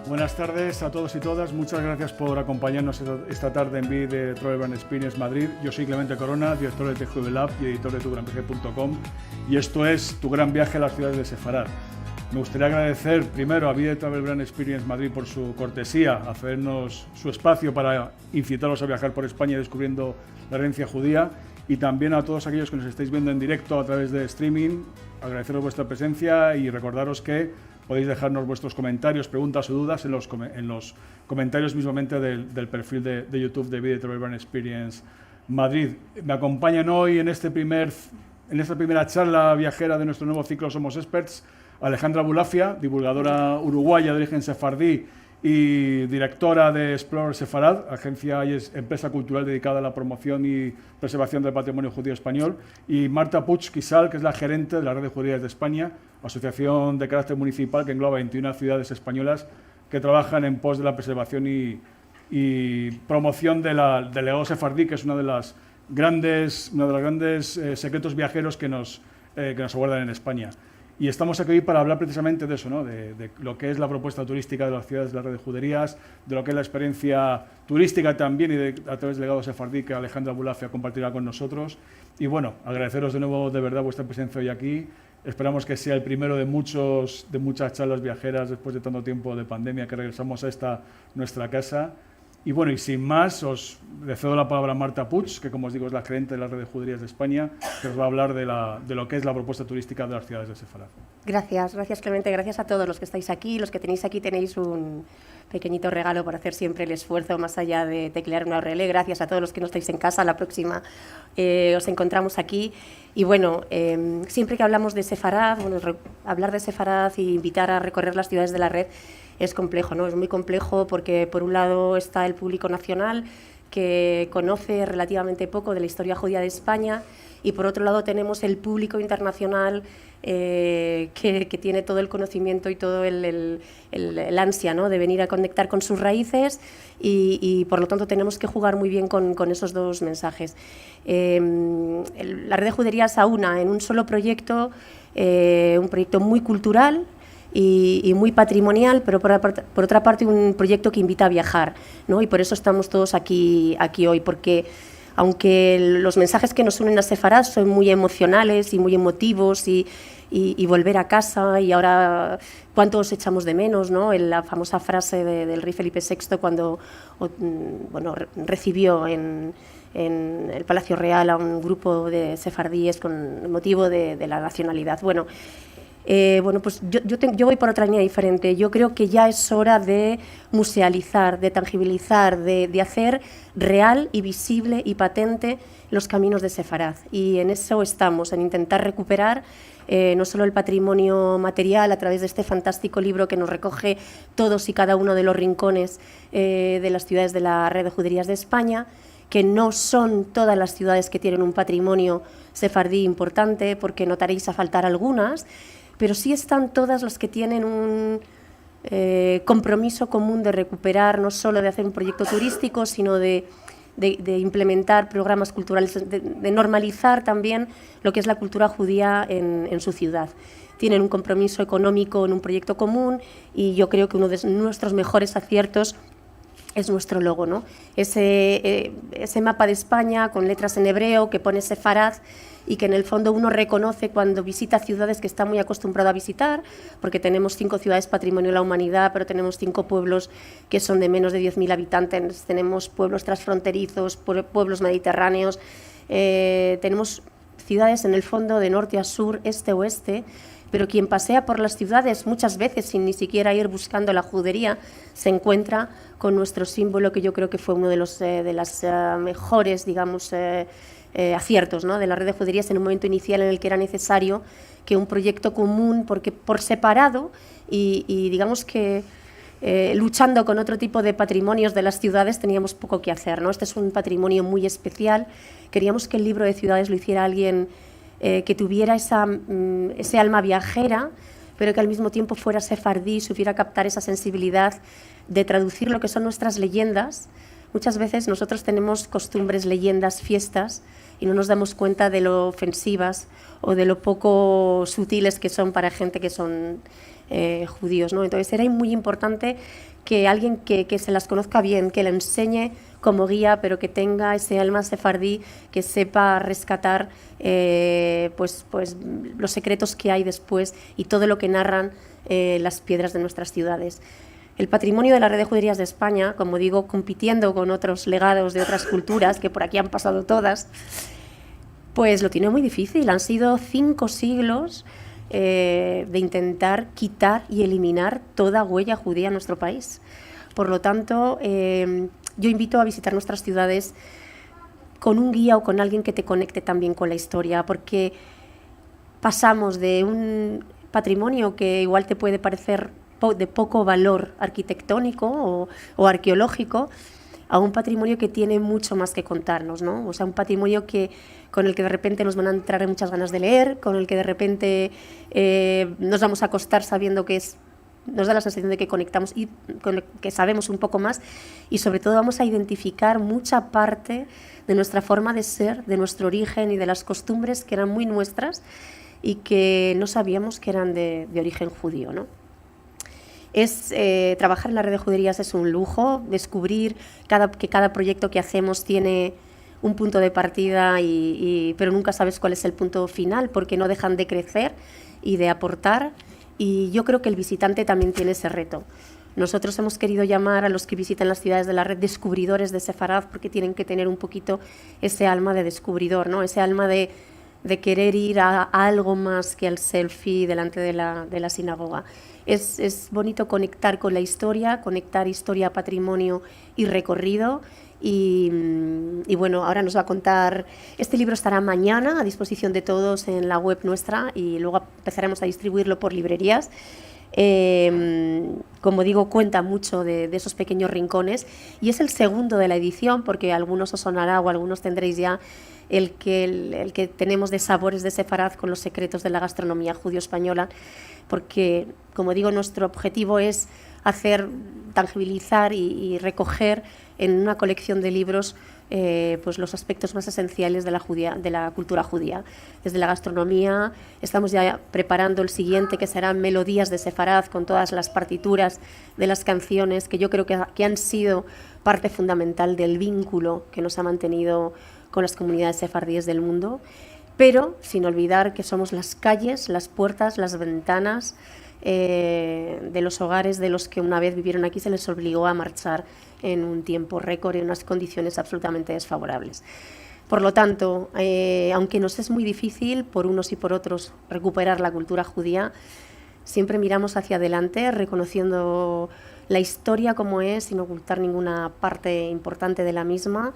Buenas tardes a todos y todas. Muchas gracias por acompañarnos esta tarde en vídeo de Travel Brand Experience Madrid. Yo soy Clemente Corona, director de TGV Lab y editor de tugranviaje.com, y esto es Tu Gran Viaje a las ciudades de Sefarad. Me gustaría agradecer primero a Vídeo Travel Brand Experience Madrid por su cortesía, a cedernos su espacio para incitaros a viajar por España descubriendo la herencia judía, y también a todos aquellos que nos estáis viendo en directo a través de streaming. Agradeceros vuestra presencia y recordaros que podéis dejarnos vuestros comentarios, preguntas o dudas en los comentarios mismamente del perfil de YouTube de Vídeo Travel Brand Experience Madrid. Me acompañan hoy en esta primera charla viajera de nuestro nuevo ciclo Somos Experts Alejandra Bulafia, divulgadora uruguaya de origen sefardí y directora de Explore Sefarad, agencia y empresa cultural dedicada a la promoción y preservación del patrimonio judío español, y Marta Puig Quisal, que es la gerente de la Red de Judías de España, asociación de carácter municipal que engloba 21 ciudades españolas que trabajan en pos de la preservación y promoción del legado sefardí, que es uno de los grandes secretos viajeros que nos aguardan en España. Y estamos aquí para hablar precisamente de eso, ¿no? de lo que es la propuesta turística de las ciudades de la red de juderías, de lo que es la experiencia turística también y a través del legado sefardí que Alejandra Bulafia compartirá con nosotros. Y bueno, agradeceros de nuevo de verdad vuestra presencia hoy aquí. Esperamos que sea el primero de muchas charlas viajeras después de tanto tiempo de pandemia que regresamos a esta nuestra casa. Y bueno, y sin más, os le cedo la palabra a Marta Puig, que como os digo es la gerente de la Red de Juderías de España, que os va a hablar de lo que es la propuesta turística de las ciudades de Sefarad. Gracias Clemente, gracias a todos los que estáis aquí. Los que tenéis aquí tenéis un pequeñito regalo por hacer siempre el esfuerzo más allá de teclear una URL. Gracias a todos los que no estáis en casa, la próxima os encontramos aquí. Y bueno, siempre que hablamos de Sefarad, hablar de Sefarad y invitar a recorrer las ciudades de la red es complejo, ¿no? Es muy complejo porque por un lado está el público nacional que conoce relativamente poco de la historia judía de España, y por otro lado tenemos el público internacional que tiene todo el conocimiento y todo el ansia, ¿no? De venir a conectar con sus raíces, y por lo tanto tenemos que jugar muy bien con esos dos mensajes. La Red de Juderías aúna en un solo proyecto, un proyecto muy cultural y muy patrimonial, pero por otra parte un proyecto que invita a viajar, ¿no? Y por eso estamos todos aquí hoy, porque aunque los mensajes que nos unen a Sefarad son muy emocionales y muy emotivos, y volver a casa, y ahora cuánto os echamos de menos, ¿no? La famosa frase del rey Felipe VI cuando recibió en el Palacio Real a un grupo de sefardíes con motivo de la nacionalidad. Pues yo voy por otra línea diferente. Yo creo que ya es hora de musealizar, de tangibilizar, de hacer real y visible y patente los caminos de Sefarad. Y en eso estamos, en intentar recuperar no solo el patrimonio material a través de este fantástico libro que nos recoge todos y cada uno de los rincones de las ciudades de la Red de Juderías de España, que no son todas las ciudades que tienen un patrimonio sefardí importante, porque notaréis a faltar algunas, pero sí están todas las que tienen un compromiso común de recuperar, no solo de hacer un proyecto turístico, sino de implementar programas culturales, de normalizar también lo que es la cultura judía en su ciudad. Tienen un compromiso económico en un proyecto común, y yo creo que uno de nuestros mejores aciertos es nuestro logo, ¿no? Ese mapa de España con letras en hebreo que pone Sefarad, y que en el fondo uno reconoce cuando visita ciudades que está muy acostumbrado a visitar, porque tenemos 5 ciudades patrimonio de la humanidad, pero tenemos 5 pueblos que son de menos de 10.000 habitantes, tenemos pueblos transfronterizos, pueblos mediterráneos, tenemos ciudades en el fondo de norte a sur, este a oeste, pero quien pasea por las ciudades muchas veces sin ni siquiera ir buscando la judería se encuentra con nuestro símbolo, que yo creo que fue uno de las mejores, digamos, aciertos, ¿no? De la Red de Juderías en un momento inicial en el que era necesario que un proyecto común, porque por separado y digamos que luchando con otro tipo de patrimonios de las ciudades teníamos poco que hacer, ¿no? Este es un patrimonio muy especial. Queríamos que el libro de ciudades lo hiciera alguien que tuviera ese alma viajera, pero que al mismo tiempo fuera sefardí, supiera captar esa sensibilidad de traducir lo que son nuestras leyendas muchas veces nosotros tenemos costumbres, leyendas, fiestas y no nos damos cuenta de lo ofensivas o de lo poco sutiles que son para gente que son judíos, ¿no? Entonces era muy importante que alguien que se las conozca bien, que la enseñe como guía, pero que tenga ese alma sefardí, que sepa rescatar pues los secretos que hay después y todo lo que narran las piedras de nuestras ciudades. El patrimonio de la Red de Juderías de España, como digo, compitiendo con otros legados de otras culturas, que por aquí han pasado todas, pues lo tiene muy difícil. Han sido 5 siglos de intentar quitar y eliminar toda huella judía en nuestro país. Por lo tanto, yo invito a visitar nuestras ciudades con un guía o con alguien que te conecte también con la historia, porque pasamos de un patrimonio que igual te puede parecer de poco valor arquitectónico o arqueológico, a un patrimonio que tiene mucho más que contarnos, ¿no? O sea, un patrimonio con el que de repente nos van a entrar muchas ganas de leer, con el que de repente nos vamos a acostar sabiendo que nos da la sensación de que conectamos y con el que sabemos un poco más, y sobre todo vamos a identificar mucha parte de nuestra forma de ser, de nuestro origen y de las costumbres que eran muy nuestras y que no sabíamos que eran de origen judío, ¿no? Trabajar en la Red de Juderías es un lujo, descubrir que cada proyecto que hacemos tiene un punto de partida, pero nunca sabes cuál es el punto final, porque no dejan de crecer y de aportar, y yo creo que el visitante también tiene ese reto. Nosotros hemos querido llamar a los que visitan las ciudades de la red descubridores de Sefarad, porque tienen que tener un poquito ese alma de descubridor, ¿no? Ese alma de querer ir a algo más que al selfie delante de la sinagoga. Es bonito conectar con la historia, conectar historia, patrimonio y recorrido. Y bueno, ahora nos va a contar, este libro estará mañana a disposición de todos en la web nuestra y luego empezaremos a distribuirlo por librerías. Como digo, cuenta mucho de esos pequeños rincones, y es el segundo de la edición, porque a algunos os sonará o algunos tendréis ya el que tenemos de Sabores de Sefarad, con los secretos de la gastronomía judío-española, porque, como digo, nuestro objetivo es tangibilizar y recoger en una colección de libros pues los aspectos más esenciales de la cultura judía. Desde la gastronomía, estamos ya preparando el siguiente, que serán Melodías de Sefarad, con todas las partituras de las canciones, que yo creo que han sido parte fundamental del vínculo que nos ha mantenido con las comunidades sefardíes del mundo, pero sin olvidar que somos las calles, las puertas, las ventanas de los hogares de los que una vez vivieron aquí, se les obligó a marchar en un tiempo récord y en unas condiciones absolutamente desfavorables. Por lo tanto, aunque nos es muy difícil por unos y por otros recuperar la cultura judía, siempre miramos hacia adelante, reconociendo la historia como es, sin ocultar ninguna parte importante de la misma,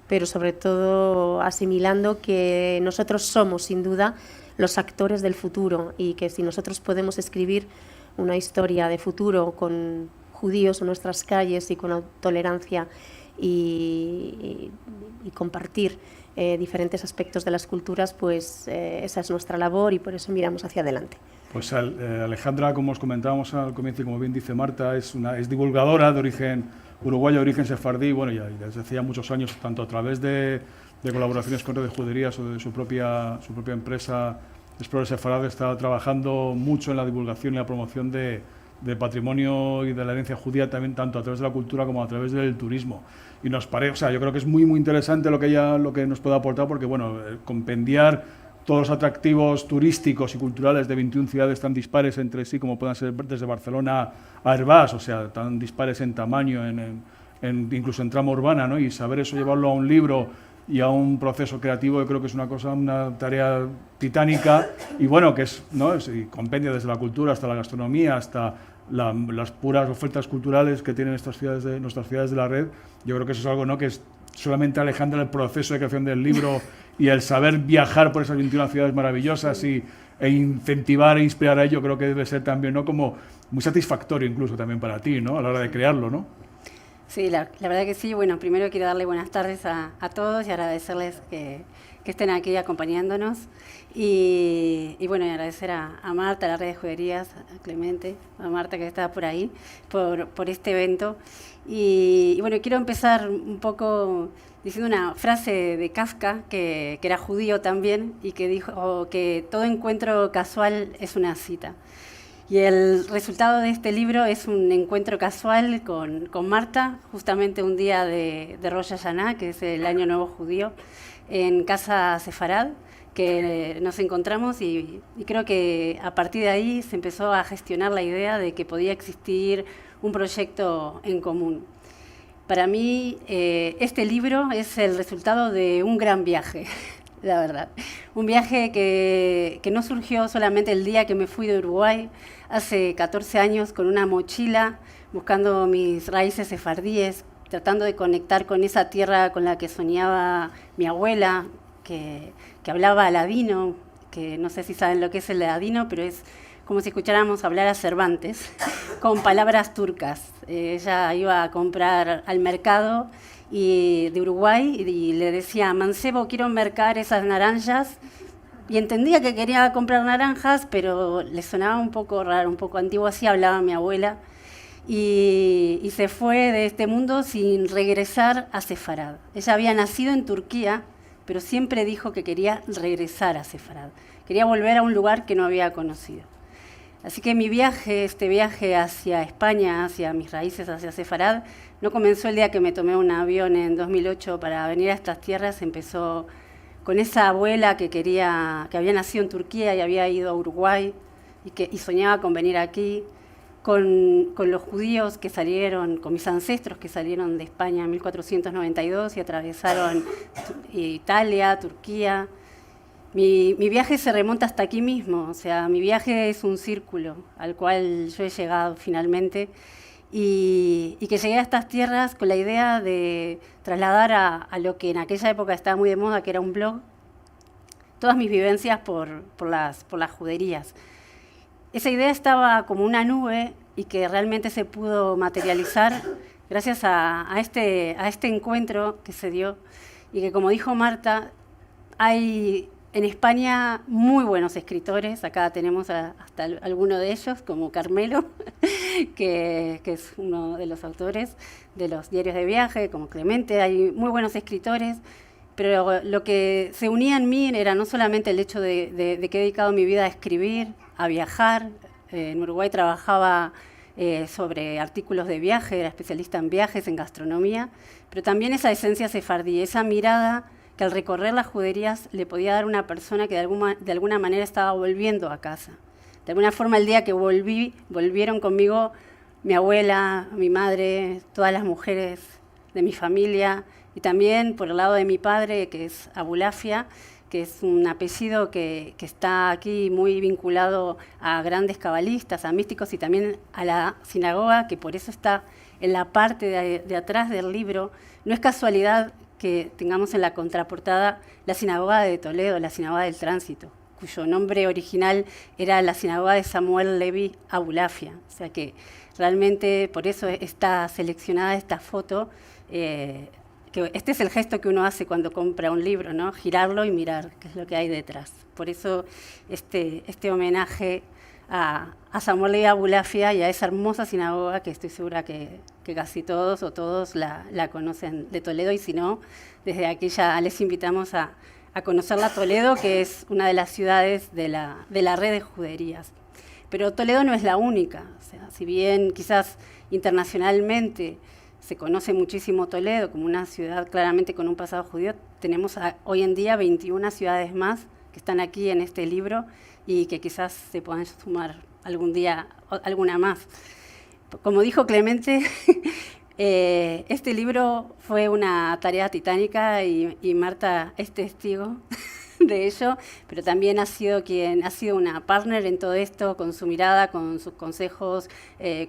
pero sobre todo asimilando que nosotros somos, sin duda, los actores del futuro, y que si nosotros podemos escribir una historia de futuro con judíos en nuestras calles y con tolerancia y compartir diferentes aspectos de las culturas, pues esa es nuestra labor, y por eso miramos hacia adelante. Pues Alejandra, como os comentábamos al comienzo y como bien dice Marta, es divulgadora de origen uruguayo, de origen sefardí, bueno, ya desde hace ya muchos años, tanto a través de colaboraciones con Red de Juderías o de su propia empresa Explore Sefarad, está trabajando mucho en la divulgación y la promoción del patrimonio y de la herencia judía, también tanto a través de la cultura como a través del turismo. Y yo creo que es muy interesante lo que nos puede aportar, porque bueno, compendiar todos los atractivos turísticos y culturales de 21 ciudades tan dispares entre sí, como puedan ser desde Barcelona a Herbás, o sea, tan dispares en tamaño, incluso en trama urbana, ¿no? Y saber eso, llevarlo a un libro y a un proceso creativo, yo creo que es una tarea titánica, y bueno, que compendia desde la cultura hasta la gastronomía, hasta las puras ofertas culturales que tienen nuestras ciudades de la red. Yo creo que eso es algo, ¿no?, que es solamente Alejandra el proceso de creación del libro y el saber viajar por esas 21 ciudades maravillosas e incentivar e inspirar a ello, creo que debe ser también, ¿no?, como muy satisfactorio incluso también para ti, ¿no?, a la hora de crearlo, ¿no? Sí, la verdad que sí. Bueno, primero quiero darle buenas tardes a todos y agradecerles que que estén aquí acompañándonos. Y bueno, y agradecer a Marta, a la Red de Juderías, a Clemente, a Marta que está por ahí, por este evento. Y bueno, quiero empezar un poco diciendo una frase de Kafka, que era judío también, y que dijo que todo encuentro casual es una cita. Y el resultado de este libro es un encuentro casual con Marta, justamente un día de Rosh Hashanah, que es el Año Nuevo Judío, en Casa Sefarad, que nos encontramos y creo que a partir de ahí se empezó a gestionar la idea de que podía existir un proyecto en común. Para mí, este libro es el resultado de un gran viaje, la verdad. Un viaje que no surgió solamente el día que me fui de Uruguay, hace 14 años, con una mochila, buscando mis raíces sefardíes, tratando de conectar con esa tierra con la que soñaba mi abuela, que hablaba ladino, que no sé si saben lo que es el ladino, pero es como si escucháramos hablar a Cervantes, con palabras turcas. Ella iba a comprar al mercado de Uruguay y le decía, mancebo, quiero mercar esas naranjas, y entendía que quería comprar naranjas, pero le sonaba un poco raro, un poco antiguo, así hablaba mi abuela, y se fue de este mundo sin regresar a Sefarad. Ella había nacido en Turquía, pero siempre dijo que quería regresar a Sefarad, quería volver a un lugar que no había conocido. Así que mi viaje, este viaje hacia España, hacia mis raíces, hacia Sefarad, no comenzó el día que me tomé un avión en 2008 para venir a estas tierras. Empezó con esa abuela que había nacido en Turquía y había ido a Uruguay y soñaba con venir aquí, con los judíos que salieron, con mis ancestros que salieron de España en 1492 y atravesaron Italia, Turquía. Mi viaje se remonta hasta aquí mismo, o sea, mi viaje es un círculo al cual yo he llegado finalmente y que llegué a estas tierras con la idea de trasladar a lo que en aquella época estaba muy de moda, que era un blog, todas mis vivencias por las juderías. Esa idea estaba como una nube y que realmente se pudo materializar gracias a este encuentro que se dio y que, como dijo Marta, hay en España muy buenos escritores. Acá tenemos hasta alguno de ellos, como Carmelo, que es uno de los autores de los diarios de viaje, como Clemente. Hay muy buenos escritores, pero lo que se unía en mí era no solamente el hecho de que he dedicado mi vida a escribir, a viajar. En Uruguay trabajaba sobre artículos de viaje, era especialista en viajes, en gastronomía, pero también esa esencia sefardí, esa mirada que al recorrer las juderías le podía dar a una persona que de alguna manera estaba volviendo a casa. De alguna forma, el día que volvieron conmigo mi abuela, mi madre, todas las mujeres de mi familia, y también por el lado de mi padre, que es Abulafia, que es un apellido que está aquí muy vinculado a grandes cabalistas, a místicos y también a la sinagoga, que por eso está en la parte de atrás del libro. No es casualidad que tengamos en la contraportada la sinagoga de Toledo, la sinagoga del Tránsito, cuyo nombre original era la sinagoga de Samuel Levi Abulafia. O sea que realmente por eso está seleccionada esta foto, que este es el gesto que uno hace cuando compra un libro, ¿no? Girarlo y mirar qué es lo que hay detrás. Por eso este homenaje a Samuel Levi Abulafia y a esa hermosa sinagoga que estoy segura que casi todos o todos la conocen de Toledo, y si no, desde aquí ya les invitamos a conocer la Toledo, que es una de las ciudades de la red de juderías. Pero Toledo no es la única, o sea, si bien quizás internacionalmente se conoce muchísimo Toledo como una ciudad claramente con un pasado judío, tenemos hoy en día 21 ciudades más que están aquí en este libro y que quizás se puedan sumar algún día alguna más. Como dijo Clemente, este libro fue una tarea titánica y Marta es testigo de ello, pero también ha sido una partner en todo esto, con su mirada, con sus consejos,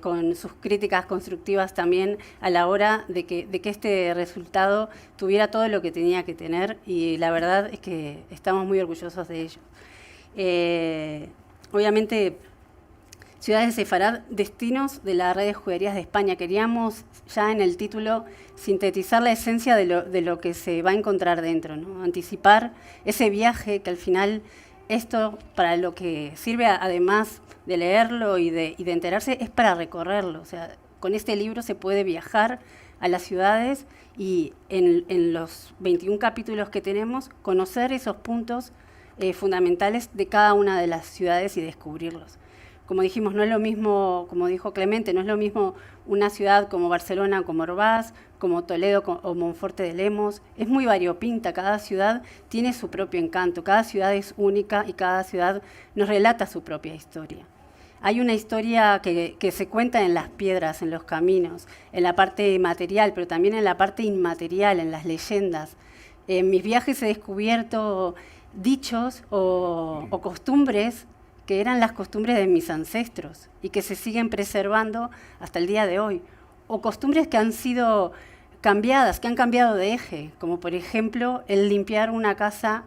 con sus críticas constructivas también a la hora de que este resultado tuviera todo lo que tenía que tener, y la verdad es que estamos muy orgullosos de ello. Obviamente Ciudades de Sefarad, destinos de la red de juderías de España. Queríamos ya en el título sintetizar la esencia de lo que se va a encontrar dentro, ¿no? Anticipar ese viaje que al final esto para lo que sirve, además de leerlo y de enterarse, es para recorrerlo. O sea, con este libro se puede viajar a las ciudades y en los 21 capítulos que tenemos, conocer esos puntos fundamentales de cada una de las ciudades y descubrirlos. Como dijimos, no es lo mismo, como dijo Clemente, no es lo mismo una ciudad como Barcelona, como Orbaz, como Toledo o Monforte de Lemos. Es muy variopinta, cada ciudad tiene su propio encanto, cada ciudad es única y cada ciudad nos relata su propia historia. Hay una historia que se cuenta en las piedras, en los caminos, en la parte material, pero también en la parte inmaterial, en las leyendas. En mis viajes he descubierto dichos o costumbres que eran las costumbres de mis ancestros y que se siguen preservando hasta el día de hoy. O costumbres que han sido cambiadas, que han cambiado de eje, como por ejemplo el limpiar una casa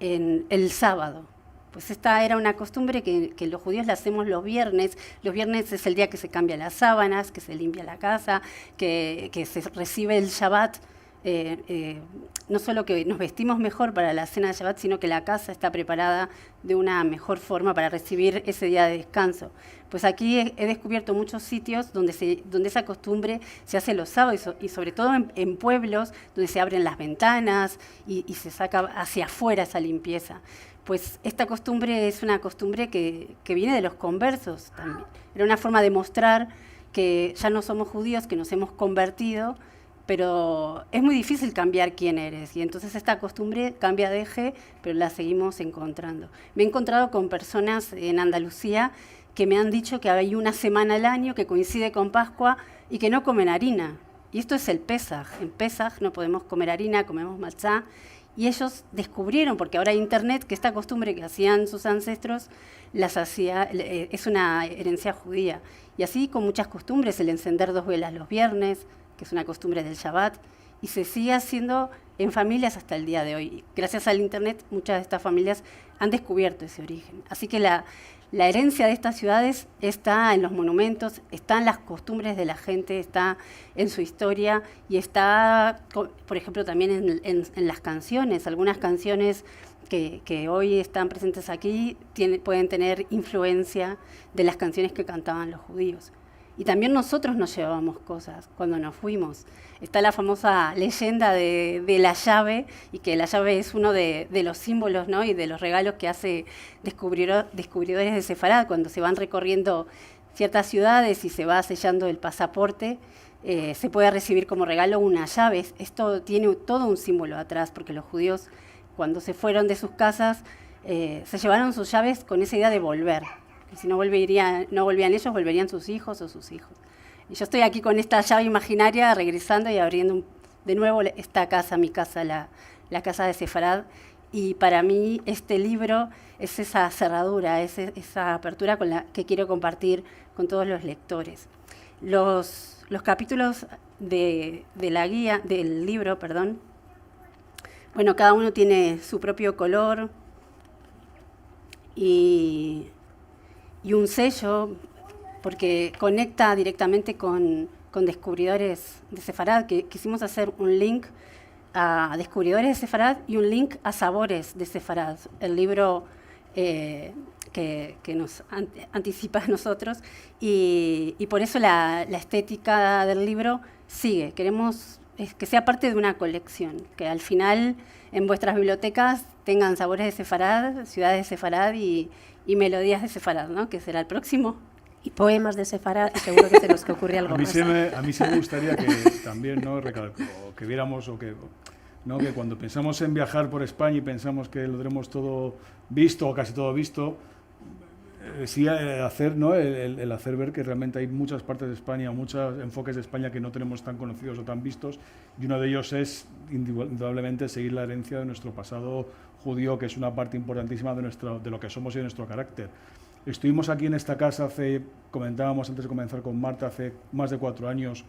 en el sábado. Pues esta era una costumbre que los judíos la hacemos los viernes. Los viernes es el día que se cambian las sábanas, que se limpia la casa, que se recibe el Shabbat. No solo que nos vestimos mejor para la cena de Shabbat, sino que la casa está preparada de una mejor forma para recibir ese día de descanso. Pues aquí he descubierto muchos sitios donde esa costumbre se hace los sábados y sobre todo en pueblos donde se abren las ventanas y se saca hacia afuera esa limpieza. Pues esta costumbre es una costumbre que viene de los conversos también. Era una forma de mostrar que ya no somos judíos, que nos hemos convertido, pero es muy difícil cambiar quién eres. Y entonces esta costumbre cambia de eje, pero la seguimos encontrando. Me he encontrado con personas en Andalucía que me han dicho que hay una semana al año que coincide con Pascua y que no comen harina. Y esto es el Pesaj. En Pesaj no podemos comer harina, comemos matzá. Y ellos descubrieron, porque ahora hay internet, que esta costumbre que hacían sus ancestros es una herencia judía. Y así con muchas costumbres, el encender 2 velas los viernes, que es una costumbre del Shabbat, y se sigue haciendo en familias hasta el día de hoy. Gracias al internet, muchas de estas familias han descubierto ese origen. Así que la herencia de estas ciudades está en los monumentos, está en las costumbres de la gente, está en su historia y está, por ejemplo, también en las canciones. Algunas canciones que hoy están presentes aquí pueden tener influencia de las canciones que cantaban los judíos. Y también nosotros nos llevábamos cosas cuando nos fuimos. Está la famosa leyenda de la llave, y que la llave es uno de los símbolos, ¿no? Y de los regalos que hace descubridores de Sefarad cuando se van recorriendo ciertas ciudades y se va sellando el pasaporte. Se puede recibir como regalo una llave. Esto tiene todo un símbolo atrás, porque los judíos, cuando se fueron de sus casas, se llevaron sus llaves con esa idea de volver. Que si no volvían ellos, volverían sus hijos o sus hijos. Y yo estoy aquí con esta llave imaginaria, regresando y abriendo de nuevo esta casa, mi casa, la casa de Sefarad. Y para mí este libro es esa cerradura, es esa apertura con la que quiero compartir con todos los lectores. Los capítulos de la guía, del libro, perdón, bueno, cada uno tiene su propio color y un sello, porque conecta directamente con descubridores de Sefarad, que quisimos hacer un link a descubridores de Sefarad y un link a sabores de Sefarad, el libro que nos anticipa a nosotros, y por eso la estética del libro sigue. Queremos que sea parte de una colección, que al final en vuestras bibliotecas tengan sabores de Sefarad, ciudades de Sefarad y melodías de Sefarad, ¿no? Que será el próximo. Y poemas de Sefarad, y seguro que se nos ocurre algo más. A mí sí me gustaría que también, ¿no? Que viéramos ¿no? Que cuando pensamos en viajar por España y pensamos que lo tenemos todo visto o casi todo visto, sí hacer, ¿no? el hacer ver que realmente hay muchas partes de España, muchos enfoques de España que no tenemos tan conocidos o tan vistos, y uno de ellos es indudablemente seguir la herencia de nuestro pasado judío, que es una parte importantísima de lo que somos y de nuestro carácter. Estuvimos aquí en esta casa comentábamos antes de comenzar con Marta, hace más de 4 años,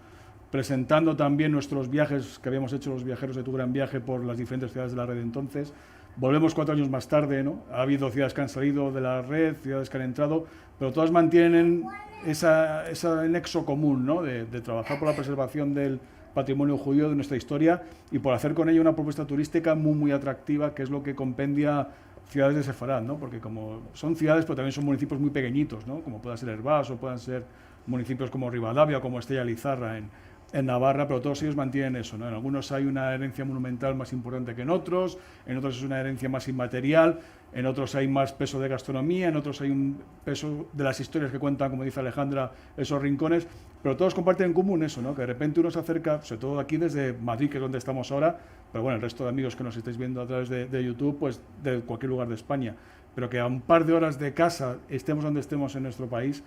presentando también nuestros viajes que habíamos hecho los viajeros de Tu Gran Viaje por las diferentes ciudades de la red entonces, Volvemos 4 años más tarde, ¿no? Ha habido ciudades que han salido de la red, ciudades que han entrado, pero todas mantienen ese nexo común, ¿no? De trabajar por la preservación del patrimonio judío de nuestra historia y por hacer con ello una propuesta turística muy, muy atractiva, que es lo que compendia ciudades de Sefarad, ¿no? Porque como son ciudades, pero también son municipios muy pequeñitos, ¿no? Como pueda ser Herbás o puedan ser municipios como Rivadavia o como Estella Lizarra en Navarra, pero todos ellos mantienen eso, ¿no? En algunos hay una herencia monumental más importante que en otros es una herencia más inmaterial, en otros hay más peso de gastronomía, en otros hay un peso de las historias que cuentan, como dice Alejandra, esos rincones, pero todos comparten en común eso, ¿no? Que de repente uno se acerca, sobre todo aquí desde Madrid, que es donde estamos ahora, pero bueno, el resto de amigos que nos estáis viendo a través de YouTube, pues de cualquier lugar de España, pero que a un par de horas de casa, estemos donde estemos en nuestro país,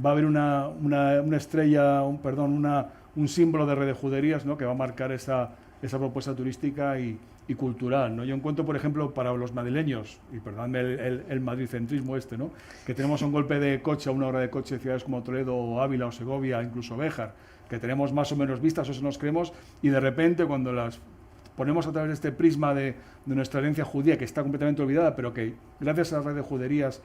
va a haber una estrella, un símbolo de Red de Juderías, ¿no? Que va a marcar esa propuesta turística y cultural, ¿no? Yo encuentro, por ejemplo, para los madrileños, y perdónme el madricentrismo ¿no? Que tenemos un golpe de coche a 1 hora de coche de ciudades como Toledo o Ávila o Segovia, incluso Béjar, que tenemos más o menos vistas, o eso nos creemos, y de repente cuando las ponemos a través de este prisma de nuestra herencia judía, que está completamente olvidada, pero que gracias a la Red de Juderías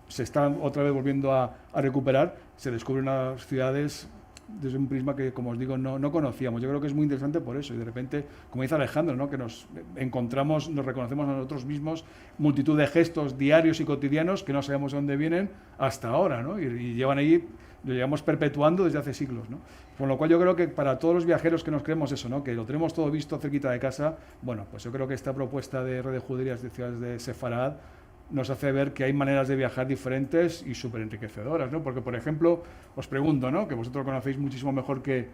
se están otra vez volviendo a recuperar, se descubren unas ciudades desde un prisma que, como os digo, no conocíamos. Yo creo que es muy interesante por eso, y de repente, como dice Alejandro, ¿no? Que nos encontramos, nos reconocemos a nosotros mismos, multitud de gestos diarios y cotidianos que no sabemos de dónde vienen hasta ahora, ¿no? Y llevan ahí, lo llevamos perpetuando desde hace siglos, ¿no? Con lo cual yo creo que para todos los viajeros que nos creemos eso, ¿no? Que lo tenemos todo visto cerquita de casa, bueno, pues yo creo que esta propuesta de Red de Juderías de ciudades de Sefarad nos hace ver que hay maneras de viajar diferentes y súper enriquecedoras, ¿no? Porque, por ejemplo, os pregunto, ¿no? Que vosotros conocéis muchísimo mejor que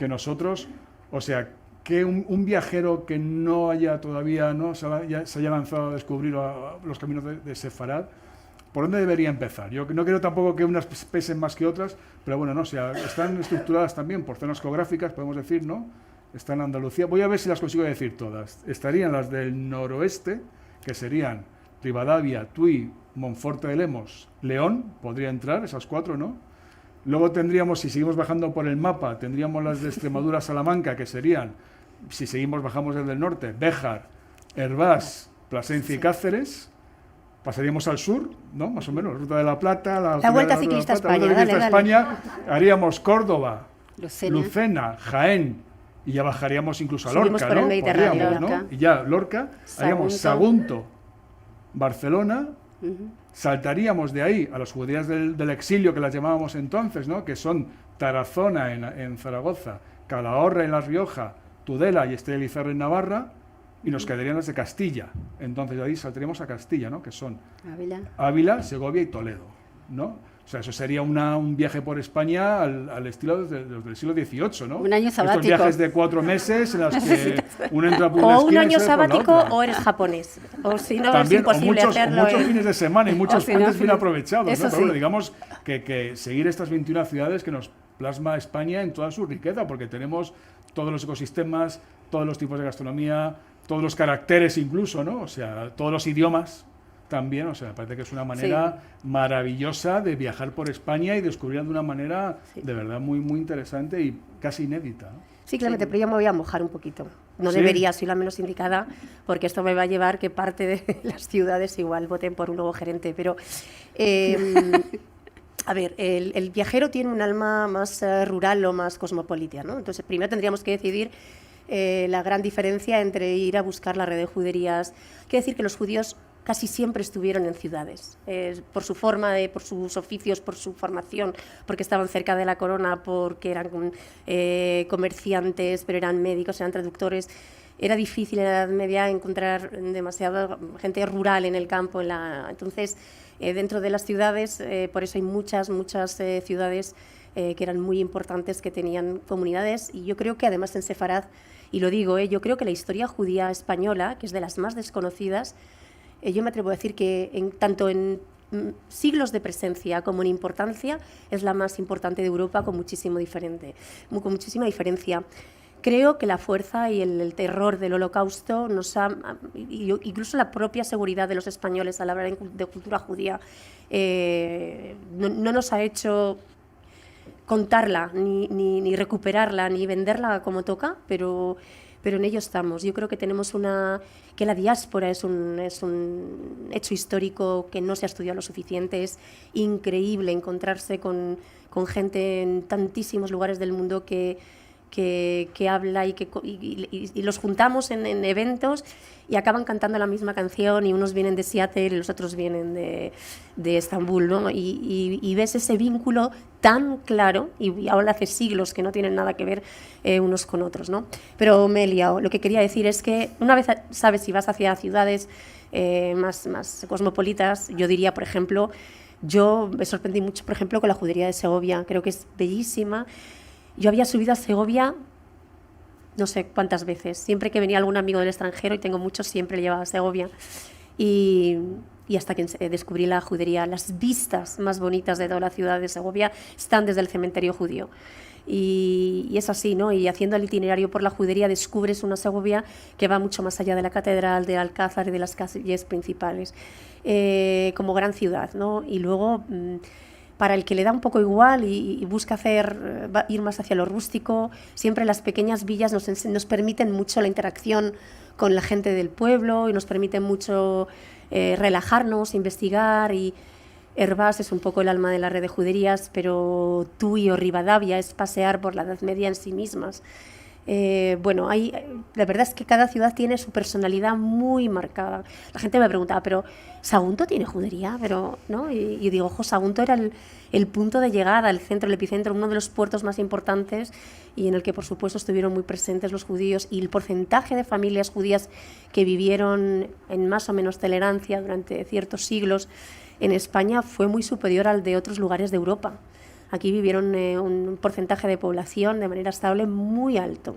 nosotros, o sea, que un viajero que no haya todavía, ¿no? se haya lanzado a descubrir los caminos de Sefarad, ¿por dónde debería empezar? Yo no quiero tampoco que unas pesen más que otras, pero bueno, no, o sea, están estructuradas también por zonas geográficas, podemos decir, ¿no? Está en Andalucía, voy a ver si las consigo decir todas. Estarían las del noroeste, que serían Rivadavia, Tui, Monforte de Lemos, León, podría entrar, esas 4, ¿no? Luego tendríamos, si seguimos bajando por el mapa, tendríamos las de Extremadura, Salamanca, que serían, si bajamos desde el norte, Béjar, Herbás, Plasencia y Cáceres. Pasaríamos al sur, ¿no? Más o menos, Ruta de la Plata, la Vuelta Ciclista a España, España, haríamos Córdoba, Lucena, Jaén, y ya bajaríamos incluso a Lorca, por el Mediterráneo, ¿no? Y ya Lorca, haríamos Sagunto, Barcelona, saltaríamos de ahí a las juderías del exilio, que las llamábamos entonces, ¿no? Que son Tarazona en Zaragoza, Calahorra en La Rioja, Tudela y Estella Lizarra en Navarra, y nos quedarían las de Castilla. Entonces de ahí saltaríamos a Castilla, ¿no? Que son Ávila, Segovia y Toledo, ¿no? O sea, eso sería un viaje por España al estilo del siglo XVIII, ¿no? Un año sabático. Estos viajes de 4 meses en los que uno entra por una o esquina un año y sale por la sabático otra. o eres japonés. O si no, También, es imposible hacerlo. muchos fines de semana y muchos si no, puentes bien aprovechados, ¿no? eso Pero bueno, sí. digamos que seguir estas 21 ciudades que nos plasma España en toda su riqueza, porque tenemos todos los ecosistemas, todos los tipos de gastronomía, todos los caracteres incluso, ¿no? O sea, todos los idiomas también, o sea, me parece que es una manera maravillosa de viajar por España y descubrir de una manera de verdad muy, muy interesante y casi inédita, ¿no? Sí, Clemente, pero yo me voy a mojar un poquito. No ¿Sí? debería, soy la menos indicada, porque esto me va a llevar que parte de las ciudades igual voten por un nuevo gerente, pero... a ver, el viajero tiene un alma más rural o más cosmopolita, ¿no? Entonces, primero tendríamos que decidir la gran diferencia entre ir a buscar la red de juderías. Quiere decir que los judíos casi siempre estuvieron en ciudades, por su forma, por sus oficios, por su formación, porque estaban cerca de la corona, porque eran comerciantes, pero eran médicos, eran traductores. Era difícil en la Edad Media encontrar demasiada gente rural en el campo. Entonces, dentro de las ciudades, por eso hay muchas ciudades que eran muy importantes, que tenían comunidades, y yo creo que además en Sefarad, y lo digo, yo creo que la historia judía española, que es de las más desconocidas, yo me atrevo a decir que tanto en siglos de presencia como en importancia es la más importante de Europa, con muchísima diferencia. Creo que la fuerza y el terror del Holocausto incluso la propia seguridad de los españoles al hablar de cultura judía, no nos ha hecho contarla, ni recuperarla, ni venderla como toca, pero pero en ello estamos. Yo creo que tenemos que la diáspora es un hecho histórico que no se ha estudiado lo suficiente. Es increíble encontrarse con gente en tantísimos lugares del mundo que habla y los juntamos en eventos y acaban cantando la misma canción, y unos vienen de Seattle y los otros vienen de Estambul, ¿no? Y ves ese vínculo tan claro, y ahora hace siglos que no tienen nada que ver unos con otros, ¿no? Pero me he liado. Lo que quería decir es que una vez sabes si vas hacia ciudades más cosmopolitas, yo diría, por ejemplo, yo me sorprendí mucho, por ejemplo, con la judería de Segovia. Creo que es bellísima. Yo había subido a Segovia no sé cuántas veces. Siempre que venía algún amigo del extranjero, y tengo muchos, siempre le llevaba a Segovia. Y hasta que descubrí la judería, las vistas más bonitas de toda la ciudad de Segovia están desde el cementerio judío. Y es así, ¿no? Y haciendo el itinerario por la judería descubres una Segovia que va mucho más allá de la catedral, del Alcázar y de las calles principales, como gran ciudad, ¿no? Y luego, para el que le da un poco igual y busca ir más hacia lo rústico, siempre las pequeñas villas nos permiten mucho la interacción con la gente del pueblo y nos permiten mucho relajarnos, investigar. Y Hervás es un poco el alma de la red de juderías, pero Tui o Rivadavia es pasear por la Edad Media en sí mismas. Bueno, la verdad es que cada ciudad tiene su personalidad muy marcada. La gente me preguntaba, pero ¿Sagunto tiene judería? Pero, ¿no? Y digo, ojo, Sagunto era el punto de llegada, el centro, el epicentro, uno de los puertos más importantes, y en el que, por supuesto, estuvieron muy presentes los judíos, y el porcentaje de familias judías que vivieron en más o menos tolerancia durante ciertos siglos en España fue muy superior al de otros lugares de Europa. Aquí vivieron un porcentaje de población de manera estable muy alto.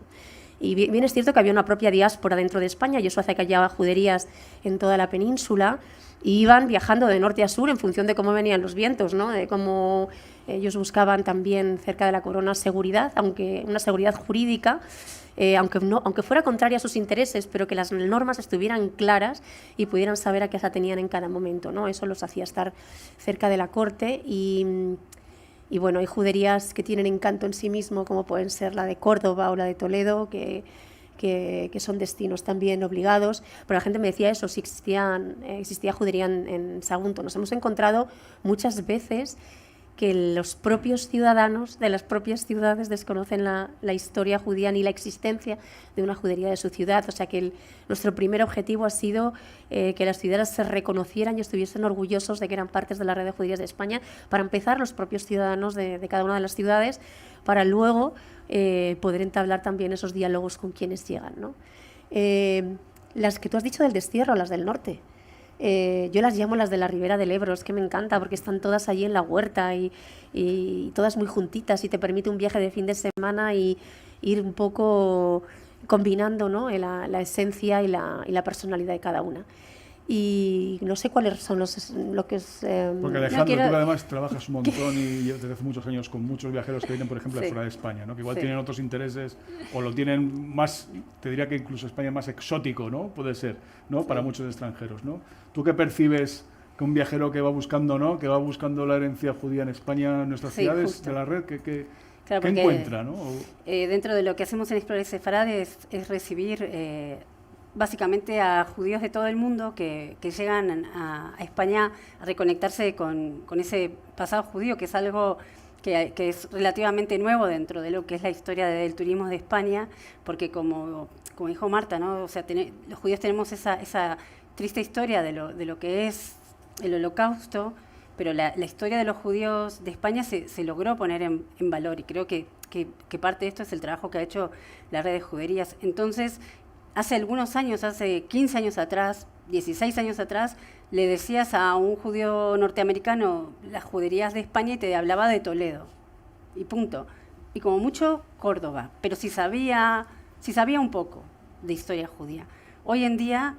Y bien es cierto que había una propia diáspora dentro de España, y eso hace que haya juderías en toda la península, y iban viajando de norte a sur en función de cómo venían los vientos, ¿no? De cómo ellos buscaban también cerca de la corona seguridad, aunque una seguridad jurídica, aunque fuera contraria a sus intereses, pero que las normas estuvieran claras y pudieran saber a qué se atenían en cada momento, ¿no? Eso los hacía estar cerca de la corte. Y bueno, hay juderías que tienen encanto en sí mismo, como pueden ser la de Córdoba o la de Toledo, que son destinos también obligados. Pero la gente me decía eso, si existía judería en Sagunto. Nos hemos encontrado muchas veces que los propios ciudadanos de las propias ciudades desconocen la historia judía ni la existencia de una judería de su ciudad. O sea que nuestro primer objetivo ha sido que las ciudades se reconocieran y estuviesen orgullosos de que eran partes de la red de judías de España, para empezar los propios ciudadanos de cada una de las ciudades, para luego poder entablar también esos diálogos con quienes llegan, ¿no? Las que tú has dicho del destierro, las del norte, yo las llamo las de la Ribera del Ebro. Es que me encanta porque están todas allí en la huerta y todas muy juntitas, y te permite un viaje de fin de semana y ir un poco combinando, ¿no? la esencia y la personalidad de cada una. Y no sé cuáles son lo que es... Porque Alejandro, tú además trabajas un montón y desde hace muchos años con muchos viajeros que vienen, por ejemplo, de fuera de España, ¿no? Que igual tienen otros intereses, o lo tienen más, te diría que incluso España más exótico, ¿no? Puede ser, ¿no? Para muchos extranjeros, ¿no? ¿Tú qué percibes que un viajero que va buscando, ¿no? Que va buscando la herencia judía en España, en nuestras ciudades, justo, de la red, ¿qué encuentra, ¿no? Dentro de lo que hacemos en Explore Sefarad es recibir básicamente a judíos de todo el mundo que llegan a España a reconectarse con ese pasado judío, que es algo que es relativamente nuevo dentro de lo que es la historia del turismo de España, porque como dijo Marta, ¿no? O sea, los judíos tenemos esa triste historia de lo que es el Holocausto, pero la historia de los judíos de España se logró poner en valor, y creo que parte de esto es el trabajo que ha hecho la red de juderías. Entonces, hace algunos años, hace 15 años atrás, 16 años atrás, le decías a un judío norteamericano las juderías de España y te hablaba de Toledo, y punto. Y como mucho, Córdoba, pero si sabía un poco de historia judía. Hoy en día,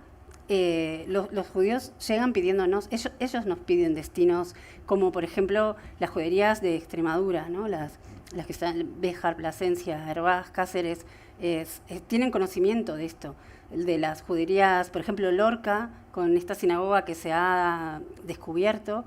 los judíos llegan pidiéndonos, ellos nos piden destinos, como por ejemplo las juderías de Extremadura, ¿no? Las que están en Béjar, Plasencia, Hervás, Cáceres, tienen conocimiento de esto, de las juderías, por ejemplo, Lorca, con esta sinagoga que se ha descubierto,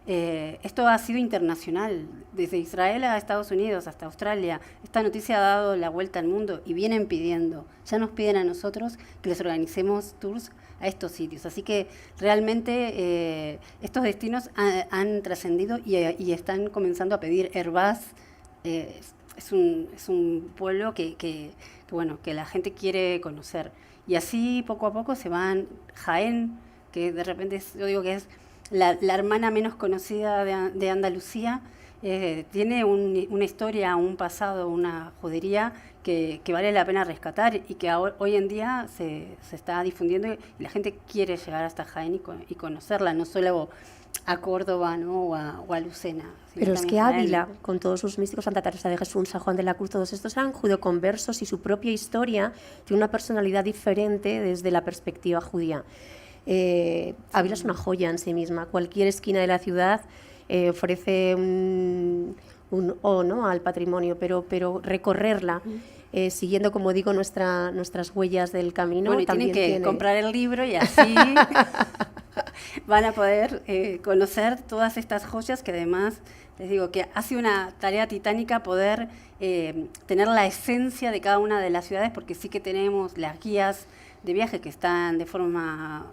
esto ha sido internacional, desde Israel a Estados Unidos, hasta Australia. Esta noticia ha dado la vuelta al mundo y vienen pidiendo, ya nos piden a nosotros que les organicemos tours a estos sitios. Así que realmente estos destinos han trascendido y están comenzando a pedir. Hervás es un pueblo que la gente quiere conocer. Y así poco a poco se van. Jaén, que de repente yo digo que es la hermana menos conocida de Andalucía, tiene una historia, un pasado, una judería que vale la pena rescatar y que hoy en día se está difundiendo y la gente quiere llegar hasta Jaén y conocerla, no solo a Córdoba, ¿no? o a Lucena. Pero es que Ávila, con todos sus místicos, Santa Teresa de Jesús, San Juan de la Cruz, todos estos eran judeoconversos y su propia historia tiene una personalidad diferente desde la perspectiva judía. Ávila es una joya en sí misma. Cualquier esquina de la ciudad ofrece un ¿no? al patrimonio, pero recorrerla siguiendo, como digo, nuestras huellas del camino. Bueno, y también tienen que comprar el libro y así van a poder conocer todas estas joyas que además, les digo, que hace una tarea titánica poder tener la esencia de cada una de las ciudades, porque sí que tenemos las guías de viaje que están de forma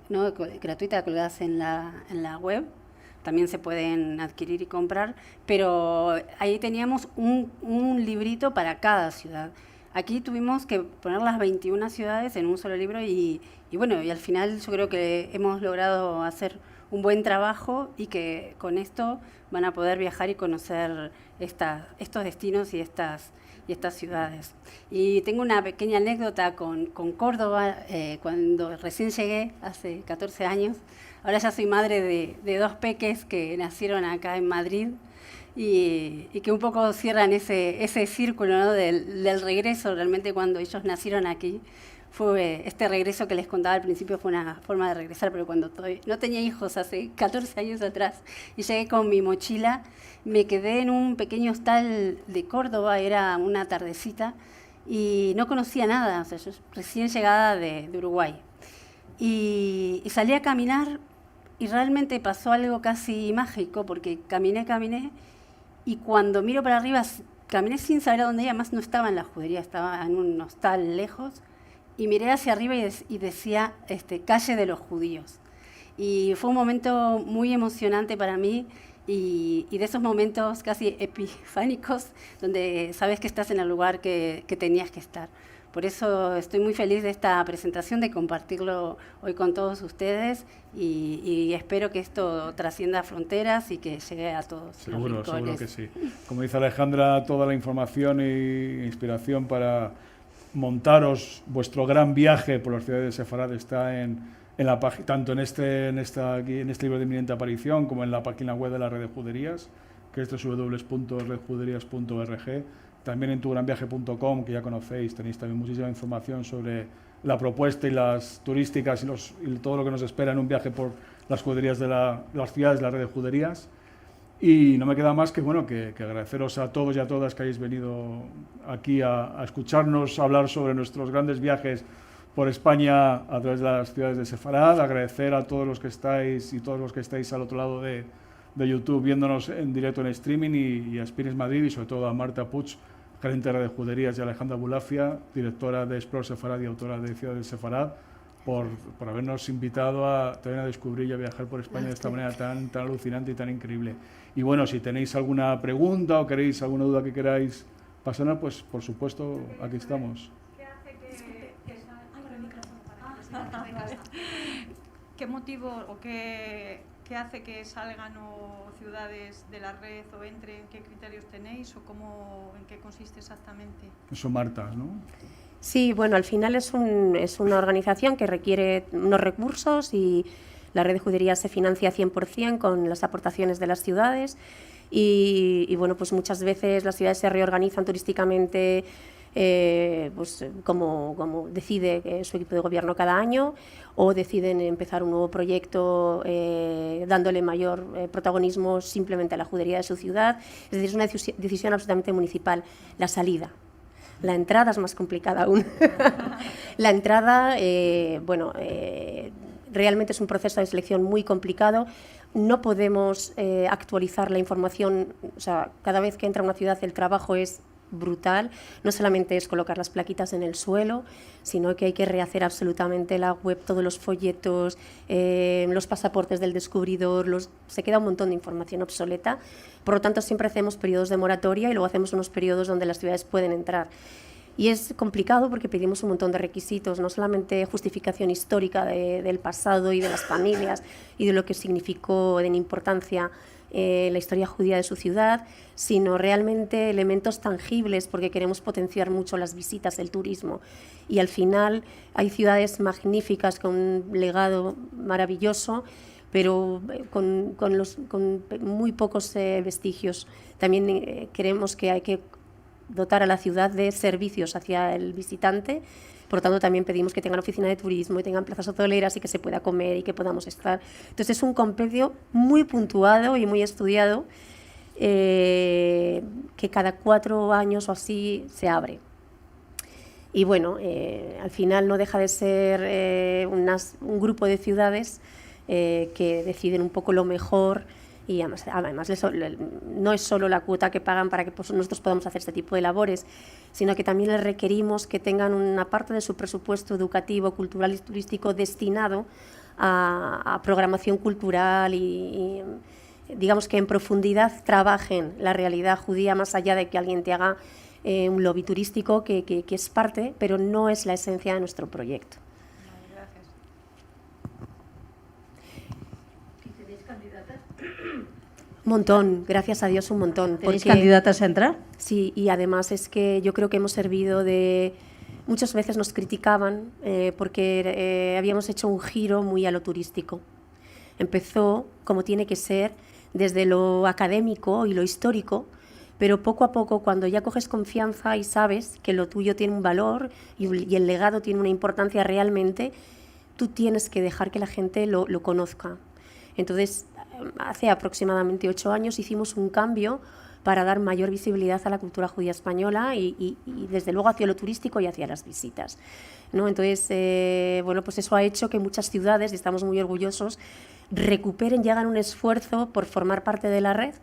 gratuita colgadas en la web, también se pueden adquirir y comprar, pero ahí teníamos un librito para cada ciudad. Aquí tuvimos que poner las 21 ciudades en un solo libro y al final yo creo que hemos logrado hacer un buen trabajo y que con esto van a poder viajar y conocer estos destinos y estas ciudades. Y tengo una pequeña anécdota con Córdoba, cuando recién llegué, hace 14 años. Ahora ya soy madre de 2 peques que nacieron acá en Madrid y que un poco cierran ese círculo, ¿no? del regreso. Realmente cuando ellos nacieron aquí, fue este regreso que les contaba al principio, fue una forma de regresar, pero cuando no tenía hijos hace 14 años atrás y llegué con mi mochila, me quedé en un pequeño hostal de Córdoba, era una tardecita y no conocía nada, o sea, yo recién llegada de Uruguay. Y salí a caminar y realmente pasó algo casi mágico, porque caminé y cuando miro para arriba, caminé sin saber a dónde iba, más no estaba en la judería, estaba en un hostal lejos, y miré hacia arriba y decía calle de los judíos. Y fue un momento muy emocionante para mí y de esos momentos casi epifánicos donde sabes que estás en el lugar que tenías que estar. Por eso estoy muy feliz de esta presentación, de compartirlo hoy con todos ustedes y espero que esto trascienda fronteras y que llegue a todos. Seguro que sí. Como dice Alejandra, toda la información e inspiración para montaros vuestro gran viaje por las ciudades de Sefarad está en la página, tanto en este libro de inminente aparición como en la página web de la Red de Juderías, que es www.redjuderías.org. También en tugranviaje.com, que ya conocéis, tenéis también muchísima información sobre la propuesta y las turísticas y todo lo que nos espera en un viaje por las juderías de las ciudades de la Red de Juderías. Y no me queda más que agradeceros a todos y a todas que hayáis venido aquí a escucharnos hablar sobre nuestros grandes viajes por España a través de las ciudades de Sefarad. Agradecer a todos los que estáis y todos los que estáis al otro lado de YouTube viéndonos en directo en streaming y a Spines Madrid y sobre todo a Marta Puig, gerente de Juderías, y a Alejandra Bulafia, directora de Explore Sefarad y autora de Ciudad del Sefarad, por habernos invitado también a descubrir y a viajar por España de esta manera tan alucinante y tan increíble. Y bueno, si tenéis alguna pregunta o queréis alguna duda que queráis pasarnos, pues por supuesto aquí estamos. ¿Qué motivo o qué hace que salgan ciudades de la red o entren? ¿Qué criterios tenéis o en qué consiste exactamente? Eso, Marta, ¿no? Sí, bueno, al final es una organización que requiere unos recursos y la Red de Juderías se financia 100% con las aportaciones de las ciudades y bueno, pues muchas veces las ciudades se reorganizan turísticamente pues como decide su equipo de gobierno cada año, o deciden empezar un nuevo proyecto dándole mayor protagonismo simplemente a la judería de su ciudad. Es decir, es una decisión absolutamente municipal. La salida. La entrada es más complicada aún. La entrada, realmente es un proceso de selección muy complicado. No podemos actualizar la información, o sea, cada vez que entra a una ciudad el trabajo es brutal. No solamente es colocar las plaquitas en el suelo, sino que hay que rehacer absolutamente la web, todos los folletos, los pasaportes del descubridor, se queda un montón de información obsoleta. Por lo tanto, siempre hacemos periodos de moratoria y luego hacemos unos periodos donde las ciudades pueden entrar. Y es complicado porque pedimos un montón de requisitos, no solamente justificación histórica del pasado y de las familias y de lo que significó en importancia la historia judía de su ciudad, sino realmente elementos tangibles, porque queremos potenciar mucho las visitas, el turismo. Y al final hay ciudades magníficas con un legado maravilloso, pero con muy pocos vestigios. También creemos que hay que dotar a la ciudad de servicios hacia el visitante. Por lo tanto, también pedimos que tengan oficina de turismo y tengan plazas hoteleras y que se pueda comer y que podamos estar. Entonces, es un compendio muy puntuado y muy estudiado que cada 4 años o así se abre. Y bueno, al final no deja de ser un grupo de ciudades que deciden un poco lo mejor. Y además no es solo la cuota que pagan para que nosotros podamos hacer este tipo de labores, sino que también les requerimos que tengan una parte de su presupuesto educativo, cultural y turístico destinado a programación cultural y digamos que en profundidad trabajen la realidad judía, más allá de que alguien te haga un lobby turístico que es parte, pero no es la esencia de nuestro proyecto. Un montón, gracias a Dios un montón. ¿Tenéis candidatas a entrar? Sí, y además es que yo creo que hemos servido de... Muchas veces nos criticaban porque habíamos hecho un giro muy a lo turístico. Empezó, como tiene que ser, desde lo académico y lo histórico, pero poco a poco, cuando ya coges confianza y sabes que lo tuyo tiene un valor y el legado tiene una importancia realmente, tú tienes que dejar que la gente lo conozca. Entonces, hace aproximadamente 8 años hicimos un cambio para dar mayor visibilidad a la cultura judía española y desde luego hacia lo turístico y hacia las visitas, ¿no? Entonces, bueno, pues eso ha hecho que muchas ciudades, y estamos muy orgullosos, recuperen y hagan un esfuerzo por formar parte de la red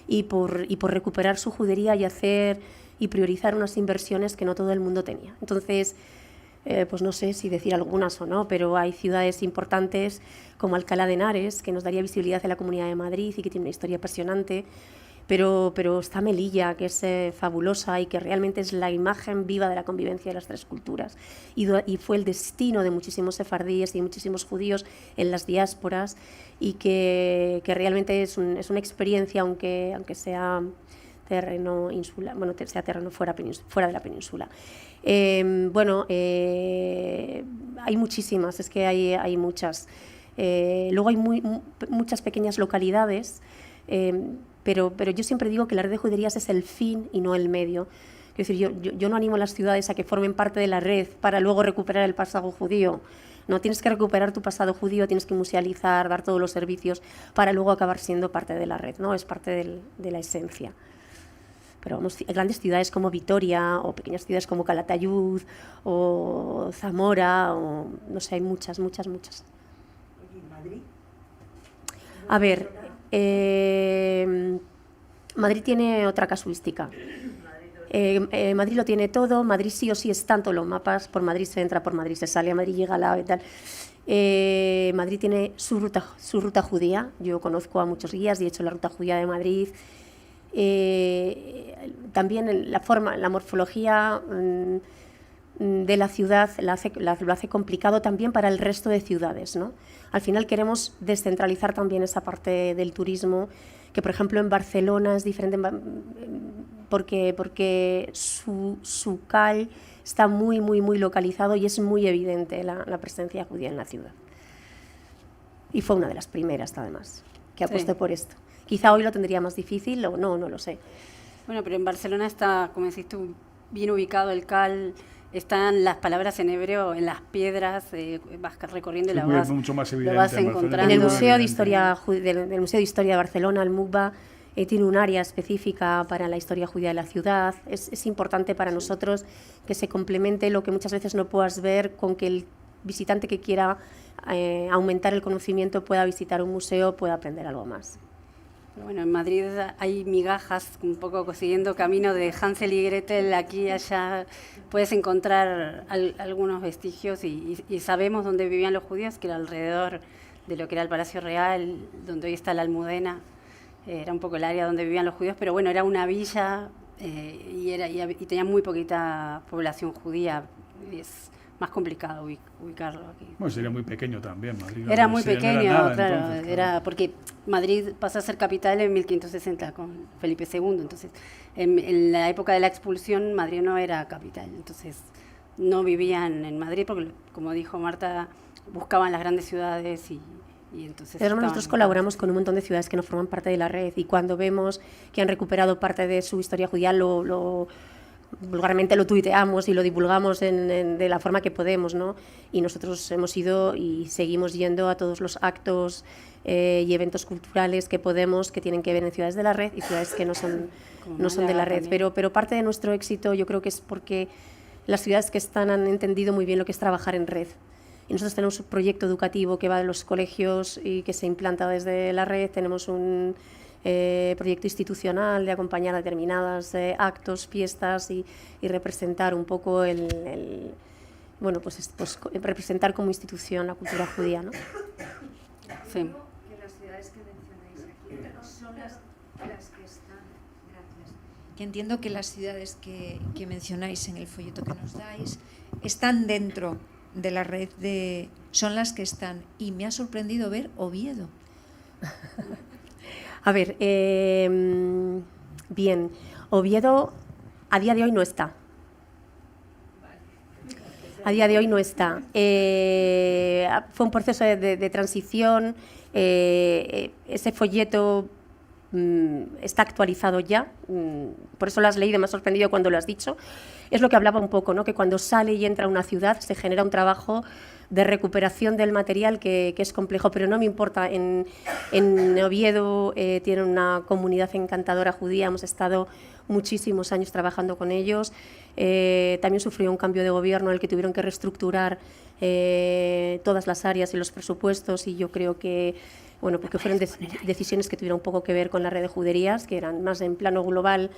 y por recuperar su judería y priorizar unas inversiones que no todo el mundo tenía. Entonces, pues no sé si decir algunas o no, pero hay ciudades importantes como Alcalá de Henares, que nos daría visibilidad en la Comunidad de Madrid y que tiene una historia apasionante, pero está Melilla, que es fabulosa y que realmente es la imagen viva de la convivencia de las 3 culturas. Y fue el destino de muchísimos sefardíes y muchísimos judíos en las diásporas y que realmente es una experiencia, aunque sea terreno insular, bueno, sea terreno fuera de la península. Bueno, hay muchísimas, es que hay muchas. Luego hay muchas pequeñas localidades, pero yo siempre digo que la red de juderías es el fin y no el medio. Es decir, yo no animo a las ciudades a que formen parte de la red para luego recuperar el pasado judío. No, tienes que recuperar tu pasado judío, tienes que musealizar, dar todos los servicios para luego acabar siendo parte de la red, ¿no? Es parte de la esencia. Pero vamos, grandes ciudades como Vitoria o pequeñas ciudades como Calatayud o Zamora, o no sé, hay muchas. ¿Y Madrid? A ver, Madrid tiene otra casuística. Madrid lo tiene todo, Madrid sí o sí es tanto los mapas, por Madrid se entra, por Madrid se sale, a Madrid llega al lado y tal. Madrid tiene su ruta judía, yo conozco a muchos guías y he hecho la ruta judía de Madrid. También la morfología de la ciudad lo hace complicado también para el resto de ciudades, ¿no? Al final queremos descentralizar también esa parte del turismo, que por ejemplo en Barcelona es diferente porque su CAL está muy localizado y es muy evidente la presencia judía en la ciudad. Y fue una de las primeras, además, que apostó por esto. Quizá hoy lo tendría más difícil o no lo sé. Bueno, pero en Barcelona está, como decís tú, bien ubicado el CAL, están las palabras en hebreo en las piedras, vas recorriendo y mucho más evidente, lo vas encontrando. En el Museo de Historia del Museo de Historia de Barcelona, el MUCBA, tiene un área específica para la historia judía de la ciudad. Es importante para nosotros que se complemente lo que muchas veces no puedas ver con que visitante que quiera aumentar el conocimiento pueda visitar un museo, pueda aprender algo más. Bueno, en Madrid hay migajas, un poco siguiendo camino de Hansel y Gretel, aquí y allá puedes encontrar algunos vestigios y sabemos dónde vivían los judíos, que era alrededor de lo que era el Palacio Real, donde hoy está la Almudena, era un poco el área donde vivían los judíos, pero bueno, era una villa y tenía muy poquita población judía, es más complicado ubicarlo aquí. Bueno, sería muy pequeño también, Madrid. Era muy pequeño, no era nada, claro, entonces, era porque Madrid pasó a ser capital en 1560 con Felipe II, entonces en la época de la expulsión Madrid no era capital, entonces no vivían en Madrid porque, como dijo Marta, buscaban las grandes ciudades y entonces... Pero nosotros colaboramos con un montón de ciudades que no forman parte de la red y cuando vemos que han recuperado parte de su historia judía, vulgarmente lo tuiteamos y lo divulgamos de la forma que podemos, ¿no? Y nosotros hemos ido y seguimos yendo a todos los actos y eventos culturales que podemos, que tienen que ver en ciudades de la red y ciudades que no son de la red. Pero parte de nuestro éxito yo creo que es porque las ciudades que están han entendido muy bien lo que es trabajar en red. Y nosotros tenemos un proyecto educativo que va de los colegios y que se implanta desde la red, tenemos un proyecto institucional de acompañar a determinados actos, fiestas y representar un poco bueno, pues representar como institución la cultura judía, ¿no? Sí. Que las ciudades que mencionáis aquí son las que están, gracias, que entiendo que las ciudades que mencionáis en el folleto que nos dais están dentro de la red son las que están, y me ha sorprendido ver Oviedo. A ver, bien, Oviedo a día de hoy no está. A día de hoy no está. Fue un proceso de transición, ese folleto está actualizado ya, por eso lo has leído, me ha sorprendido cuando lo has dicho. Es lo que hablaba un poco, ¿no? Que cuando sale y entra a una ciudad se genera un trabajo de recuperación del material que es complejo, pero no me importa. En Oviedo tienen una comunidad encantadora judía, hemos estado muchísimos años trabajando con ellos. También sufrió un cambio de gobierno en el que tuvieron que reestructurar todas las áreas y los presupuestos, y yo creo que, bueno, porque fueron decisiones que tuvieron un poco que ver con la red de juderías, que eran más en plano global,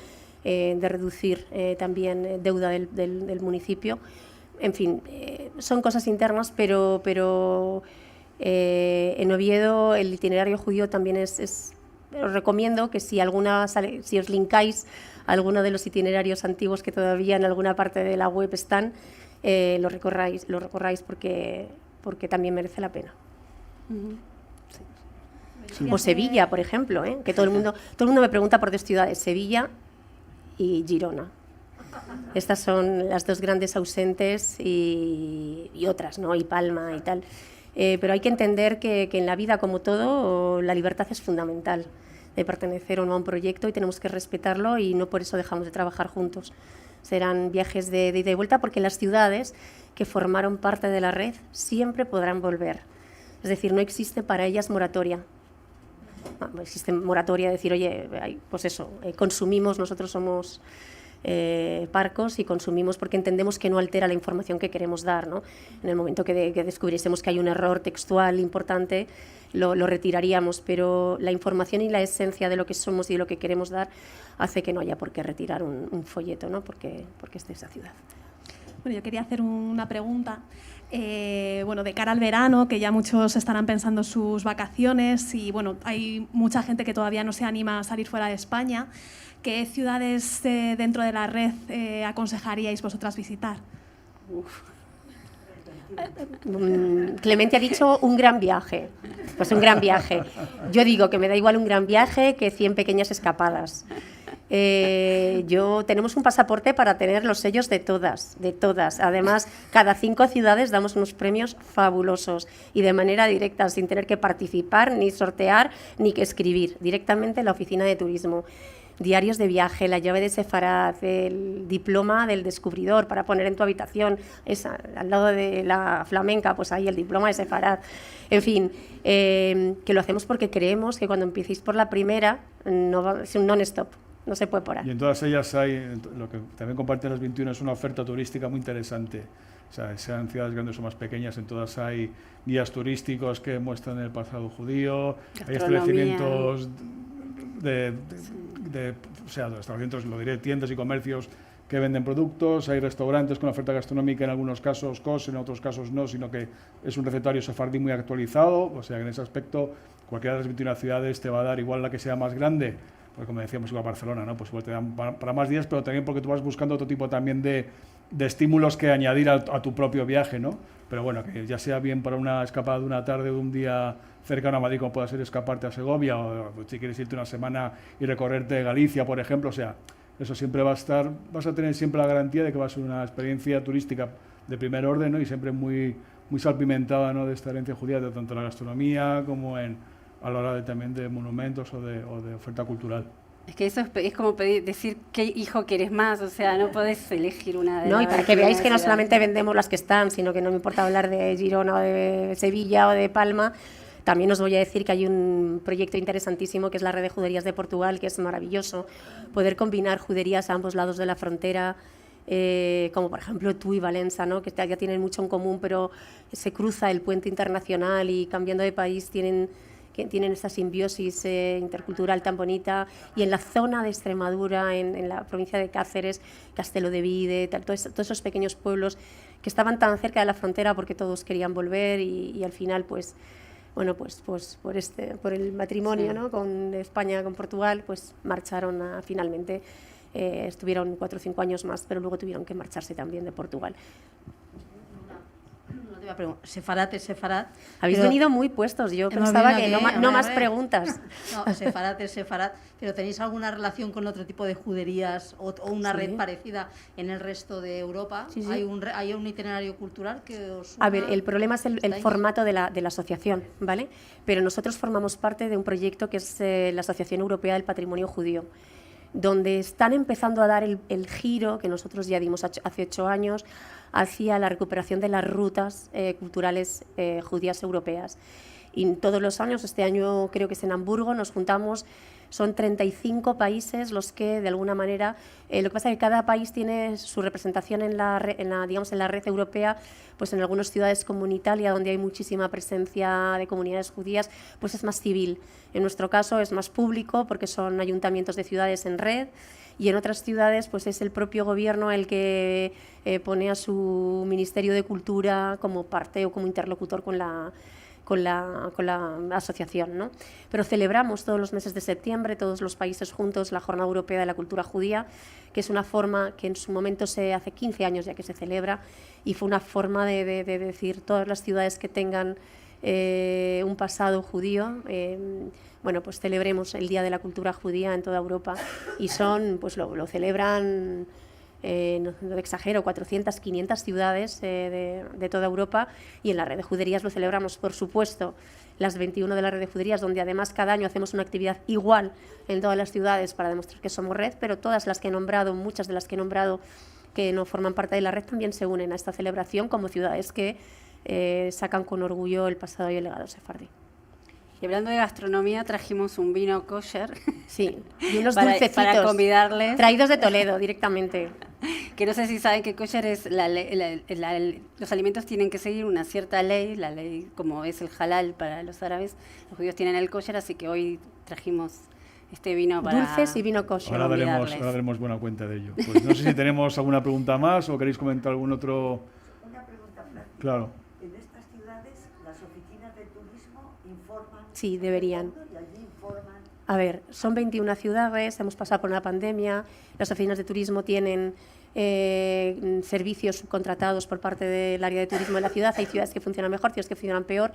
de reducir también deuda del municipio. En fin, son cosas internas, pero en Oviedo el itinerario judío también os recomiendo que si os linkáis a alguno de los itinerarios antiguos que todavía en alguna parte de la web están, lo recorráis porque también merece la pena. Sí. O Sevilla, por ejemplo, que todo el mundo me pregunta por dos ciudades, Sevilla y Girona. Estas son las dos grandes ausentes y otras, ¿no? Y Palma y tal. Pero hay que entender que en la vida, como todo, la libertad es fundamental, de pertenecer o no a un proyecto, y tenemos que respetarlo, y no por eso dejamos de trabajar juntos. Serán viajes de ida y vuelta, porque las ciudades que formaron parte de la red siempre podrán volver. Es decir, no existe para ellas moratoria. No existe moratoria de decir, oye, pues eso, consumimos, nosotros somos parcos y consumimos porque entendemos que no altera la información que queremos dar, ¿no? En el momento que descubriésemos que hay un error textual importante, lo retiraríamos, pero la información y la esencia de lo que somos y de lo que queremos dar hace que no haya por qué retirar un folleto, ¿no? Porque es de esa ciudad. Bueno, yo quería hacer una pregunta. Bueno, de cara al verano, que ya muchos estarán pensando sus vacaciones y bueno, hay mucha gente que todavía no se anima a salir fuera de España. ¿Qué ciudades dentro de la red aconsejaríais vosotras visitar? Clemente ha dicho un gran viaje. Pues un gran viaje. Yo digo que me da igual un gran viaje que 100 pequeñas escapadas. Tenemos un pasaporte para tener los sellos de todas. Además, cada 5 ciudades damos unos premios fabulosos y de manera directa, sin tener que participar, ni sortear, ni que escribir. Directamente en la oficina de turismo. Diarios de viaje, la llave de Sefarad, el diploma del descubridor para poner en tu habitación, al lado de la flamenca, pues ahí el diploma de Sefarad. En fin, que lo hacemos porque creemos que cuando empecéis por la primera es un non-stop. no se puede parar. Y en todas ellas hay, lo que también comparten las 21 es una oferta turística muy interesante. O sea, sean ciudades grandes o más pequeñas, en todas hay guías turísticos que muestran el pasado judío, hay establecimientos o sea, establecimientos, lo diré, tiendas y comercios que venden productos, hay restaurantes con oferta gastronómica, en algunos casos kosher, en otros casos no, sino que es un recetario sefardí muy actualizado, o sea que en ese aspecto cualquiera de las 21 ciudades te va a dar igual la que sea más grande, porque como decíamos igual Barcelona, ¿no? Pues igual te dan para más días, pero también porque tú vas buscando otro tipo también de estímulos que añadir a tu propio viaje, ¿no? Pero bueno, que ya sea bien para una escapada de una tarde o de un día cercano a Madrid, como pueda ser escaparte a Segovia, o si quieres irte una semana y recorrerte Galicia, por ejemplo, o sea, eso siempre va a estar, vas a tener siempre la garantía de que va a ser una experiencia turística de primer orden, ¿no? Y siempre muy salpimentada, ¿no? De esta herencia judía, de tanto en la gastronomía como a la hora también de monumentos o de oferta cultural. Es que eso es como decir qué hijo quieres más, o sea, no podés elegir una de No, y para que veáis que no ciudades. solamente vendemos las que están, sino que no me importa hablar de Girona o de Sevilla o de Palma. También os voy a decir que hay un proyecto interesantísimo que es la Red de Juderías de Portugal, que es maravilloso poder combinar juderías a ambos lados de la frontera, como por ejemplo tú y Valencia, ¿no? Que ya tienen mucho en común, pero se cruza el puente internacional y cambiando de país tienen esta simbiosis intercultural tan bonita. Y en la zona de Extremadura, en la provincia de Cáceres, Castelo de Vide, todos esos pequeños pueblos que estaban tan cerca de la frontera porque todos querían volver y al final pues bueno, pues por el matrimonio, sí, ¿no? Con España, con Portugal, pues marcharon finalmente, estuvieron 4 o 5 años más, pero luego tuvieron que marcharse también de Portugal. No te iba a preguntar, Sefarat es Sefarat. Habéis pero venido muy puestos, yo hemos pensaba venido que aquí, no a más ver. preguntas. No, Sefarat es Sefarat, pero ¿tenéis alguna relación con otro tipo de juderías o una Sí. red parecida en el resto de Europa? Sí, sí. ¿Hay un itinerario cultural que os A ver, una? el problema es el ¿Estáis? formato de la asociación, ¿vale? Pero nosotros formamos parte de un proyecto que es la Asociación Europea del Patrimonio Judío, donde están empezando a dar el giro que nosotros ya dimos hace 8 años hacia la recuperación de las rutas culturales judías europeas. Y todos los años, este año creo que es en Hamburgo, nos juntamos, son 35 países los que de alguna manera, lo que pasa es que cada país tiene su representación en la red europea, pues en algunas ciudades como en Italia, donde hay muchísima presencia de comunidades judías, pues es más civil. En nuestro caso es más público porque son ayuntamientos de ciudades en red, y en otras ciudades pues es el propio gobierno el que pone a su Ministerio de Cultura como parte o como interlocutor con la asociación, ¿no? Pero celebramos todos los meses de septiembre, todos los países juntos, la Jornada Europea de la Cultura Judía, que es una forma que en su momento hace 15 años ya que se celebra, y fue una forma de decir todas las ciudades que tengan un pasado judío, bueno, pues celebremos el Día de la Cultura Judía en toda Europa, y pues lo celebran, no exagero, 400, 500 ciudades de toda Europa, y en la red de juderías lo celebramos, por supuesto, las 21 de la red de juderías, donde además cada año hacemos una actividad igual en todas las ciudades para demostrar que somos red, pero todas las que he nombrado, muchas de las que he nombrado que no forman parte de la red, también se unen a esta celebración como ciudades que sacan con orgullo el pasado y el legado sefardí. Y hablando de gastronomía, trajimos un vino kosher. Sí, y unos para dulcecitos convidarles. traídos de Toledo directamente. Que no sé si saben que kosher es los alimentos tienen que seguir una cierta ley, la ley como es el halal para los árabes, los judíos tienen el kosher, así que hoy trajimos este vino para Dulces y vino kosher. Ahora daremos buena cuenta de ello. Pues no sé si tenemos alguna pregunta más o queréis comentar algún otro. Una pregunta práctica. Claro. En estas ciudades, las oficinas de turismo informan. Sí, deberían. Y allí informan. A ver, son 21 ciudades, hemos pasado por una pandemia, las oficinas de turismo tienen servicios subcontratados por parte del área de turismo de la ciudad, hay ciudades que funcionan mejor, ciudades que funcionan peor,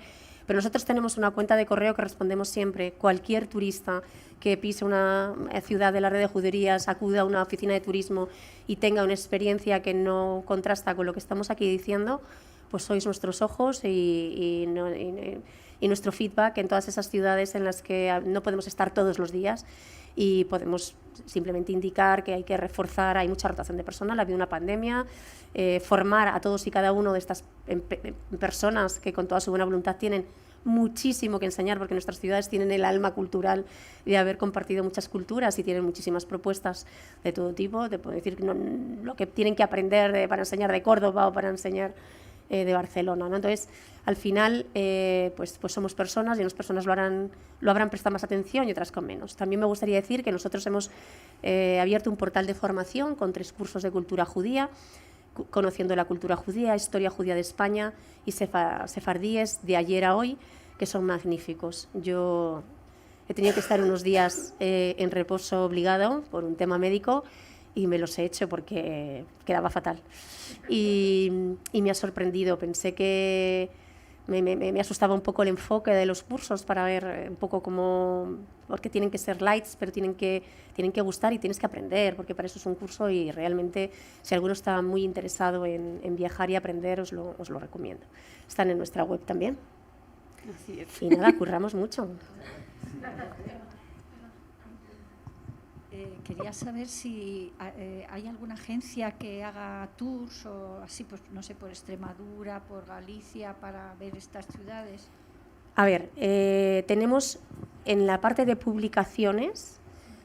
pero nosotros tenemos una cuenta de correo que respondemos siempre. Cualquier turista que pise una ciudad de la red de juderías, acuda a una oficina de turismo y tenga una experiencia que no contrasta con lo que estamos aquí diciendo, pues sois nuestros ojos y nuestro feedback en todas esas ciudades en las que no podemos estar todos los días y podemos simplemente indicar que hay que reforzar, hay mucha rotación de personal, ha habido una pandemia, formar a todos y cada uno de estas personas que con toda su buena voluntad tienen muchísimo que enseñar porque nuestras ciudades tienen el alma cultural de haber compartido muchas culturas y tienen muchísimas propuestas de todo tipo. Te puedo decir lo que tienen que aprender para enseñar de Córdoba o para enseñar de Barcelona, ¿no? Entonces, al final, pues somos personas y unas personas lo habrán prestado más atención y otras con menos. También me gustaría decir que nosotros hemos abierto un portal de formación con 3 cursos de cultura judía, conociendo la cultura judía, historia judía de España y sefardíes de ayer a hoy, que son magníficos. Yo he tenido que estar unos días en reposo obligado por un tema médico y me los he hecho porque quedaba fatal. Y me ha sorprendido. Pensé que me asustaba un poco el enfoque de los cursos para ver un poco cómo, porque tienen que ser lights, pero tienen que gustar y tienes que aprender, porque para eso es un curso y realmente si alguno está muy interesado en viajar y aprender, os lo recomiendo. Están en nuestra web también. Así es. Y nada, curramos mucho. Quería saber si hay alguna agencia que haga tours o así, pues no sé, por Extremadura, por Galicia, para ver estas ciudades. A ver, tenemos en la parte de publicaciones,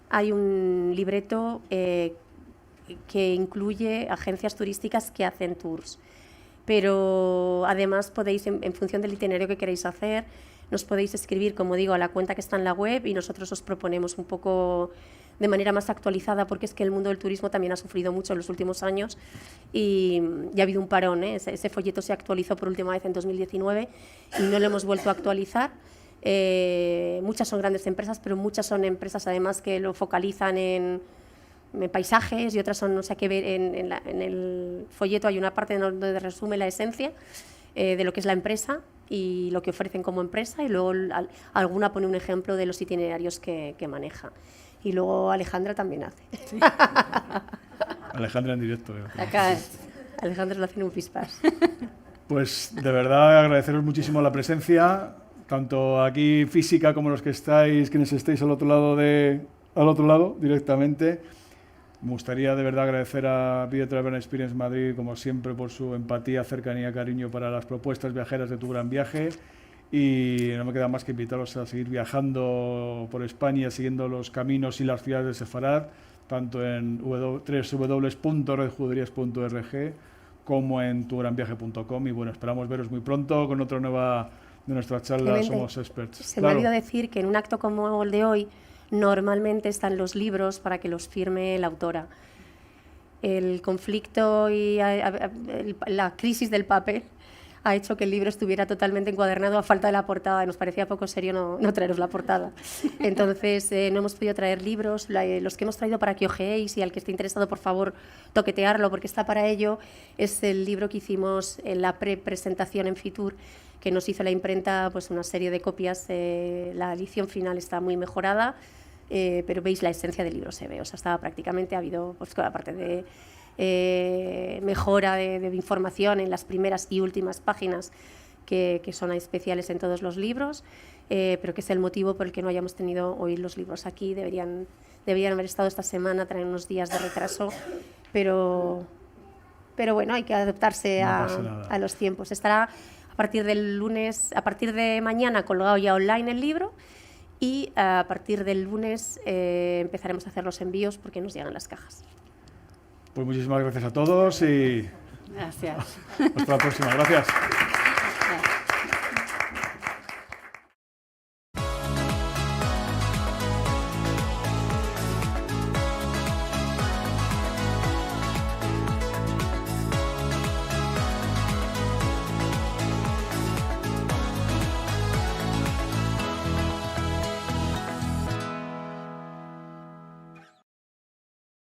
hay un libreto que incluye agencias turísticas que hacen tours, pero además podéis, en función del itinerario que queréis hacer, nos podéis escribir, como digo, a la cuenta que está en la web y nosotros os proponemos un poco de manera más actualizada, porque es que el mundo del turismo también ha sufrido mucho en los últimos años y ha habido un parón, ¿eh? Ese folleto se actualizó por última vez en 2019 y no lo hemos vuelto a actualizar. Muchas son grandes empresas, pero muchas son empresas además que lo focalizan en paisajes y otras son, no sé qué ver, en el folleto hay una parte donde resume la esencia de lo que es la empresa y lo que ofrecen como empresa y luego alguna pone un ejemplo de los itinerarios que maneja. Y luego Alejandra también hace. Sí. Alejandra en directo. Acá es. Alejandra lo hace en un pispas. Pues de verdad agradeceros muchísimo la presencia, tanto aquí física como los que estáis, quienes estéis al otro lado directamente. Me gustaría de verdad agradecer a Be The Travel Experience Madrid, como siempre, por su empatía, cercanía, cariño para las propuestas viajeras de Tu Gran Viaje. Y no me queda más que invitaros a seguir viajando por España, siguiendo los caminos y las ciudades de Sefarad, tanto en www.redjuderías.org como en tugranviaje.com. Y bueno, esperamos veros muy pronto con otra nueva de nuestras charlas. Somos Experts. Se me ha olvidado decir que en un acto como el de hoy normalmente están los libros para que los firme la autora. El conflicto y la crisis del papel ha hecho que el libro estuviera totalmente encuadernado a falta de la portada y nos parecía poco serio no traeros la portada. Entonces no hemos podido traer libros, los que hemos traído para que ojeéis y al que esté interesado por favor toquetearlo porque está para ello, es el libro que hicimos en la presentación en Fitur, que nos hizo la imprenta pues una serie de copias, la edición final está muy mejorada, pero veis la esencia del libro se ve, o sea, estaba prácticamente, ha habido, pues aparte de mejora de información en las primeras y últimas páginas que son especiales en todos los libros, pero que es el motivo por el que no hayamos tenido hoy los libros aquí. Deberían haber estado esta semana, traen unos días de retraso, pero bueno, hay que adaptarse a los tiempos. Estará a partir del lunes, a partir de mañana colgado ya online el libro y a partir del lunes empezaremos a hacer los envíos porque nos llegan las cajas. Pues muchísimas gracias a todos y gracias. hasta la próxima. Gracias. Gracias.